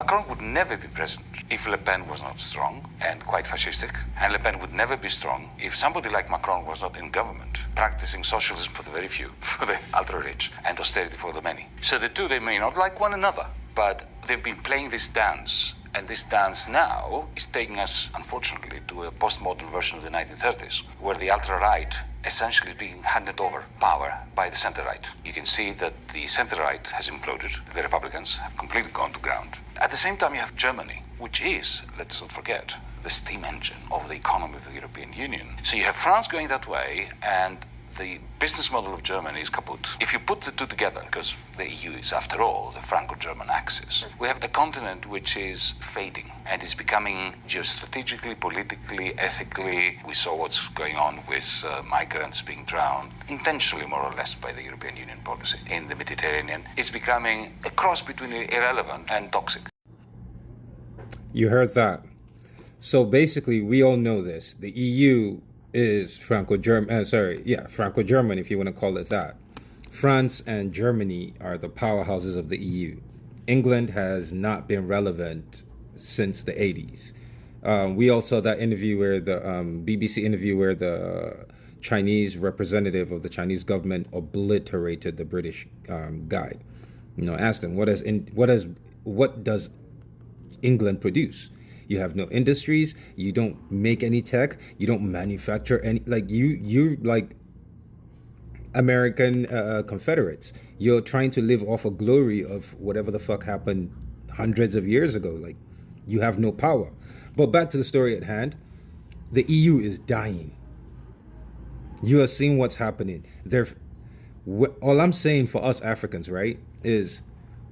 Macron would never be president if Le Pen was not strong and quite fascistic. And Le Pen would never be strong if somebody like Macron was not in government, practicing socialism for the very few, for the ultra-rich, and austerity for the many. So the two, they may not like one another, but they've been playing this dance. And this dance now is taking us, unfortunately, to a postmodern version of the 1930s, where the ultra-right essentially is being handed over power by the center-right. You can see that the center-right has imploded. The Republicans have completely gone to ground. At the same time, you have Germany, which is, let's not forget, the steam engine of the economy of the European Union. So you have France going that way, and the business model of Germany is kaput. If you put the two together, because the EU is, after all, the Franco-German axis, we have a continent which is fading and is becoming geostrategically, politically, ethically. We saw what's going on with migrants being drowned, intentionally more or less by the European Union policy in the Mediterranean. It's becoming a cross between irrelevant and toxic. You heard that. So basically, we all know this. The EU is Franco-German, Franco-German, if you want to call it that. France and Germany are the powerhouses of the EU. England has not been relevant since the 80s. We all saw that interview where the BBC interview where the Chinese representative of the Chinese government obliterated the British guy. Asked him, what does England produce? You have no industries. You don't make any tech. You don't manufacture any. You're like American Confederates. You're trying to live off a glory of whatever the fuck happened hundreds of years ago. Like, you have no power. But back to the story at hand. The EU is dying. You are seeing what's happening. All I'm saying for us Africans, right, is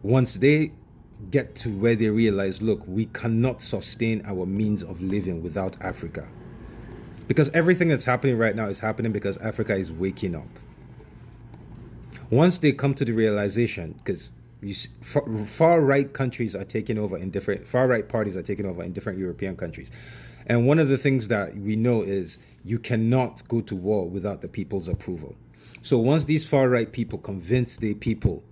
once they get to where they realize, look, we cannot sustain our means of living without Africa. Because everything that's happening right now is happening because Africa is waking up. Once they come to the realization, because far-right countries are taking over in different, far-right parties are taking over in different European countries. And one of the things that we know is you cannot go to war without the people's approval. So once these far-right people convince the people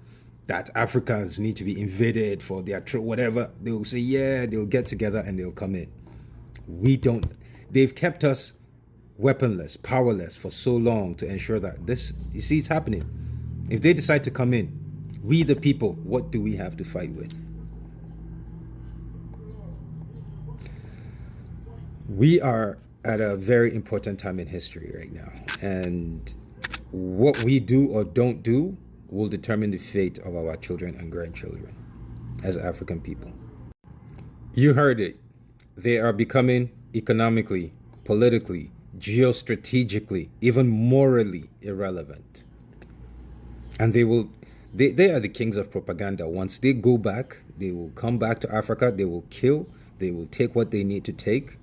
that Africans need to be invaded for their whatever, they'll say, yeah, they'll get together and they'll come in. We don't. They've kept us weaponless, powerless for so long to ensure that this, you see, it's happening. If they decide to come in, we the people, what do we have to fight with? We are at a very important time in history right now. And what we do or don't do will determine the fate of our children and grandchildren as African people. You heard it. They are becoming economically, politically, geostrategically, even morally irrelevant. And they are the kings of propaganda. Once they go back, they will come back to Africa, they will kill, they will take what they need to take.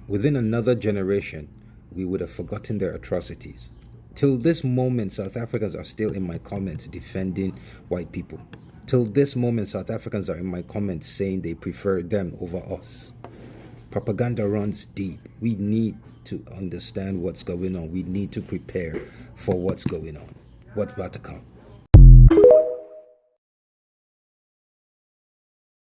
Within another generation, we would have forgotten their atrocities. Till this moment, South Africans are still in my comments defending white people. Till this moment, South Africans are in my comments saying they prefer them over us. Propaganda runs deep. We need to understand what's going on. We need to prepare for what's going on, what's about to come.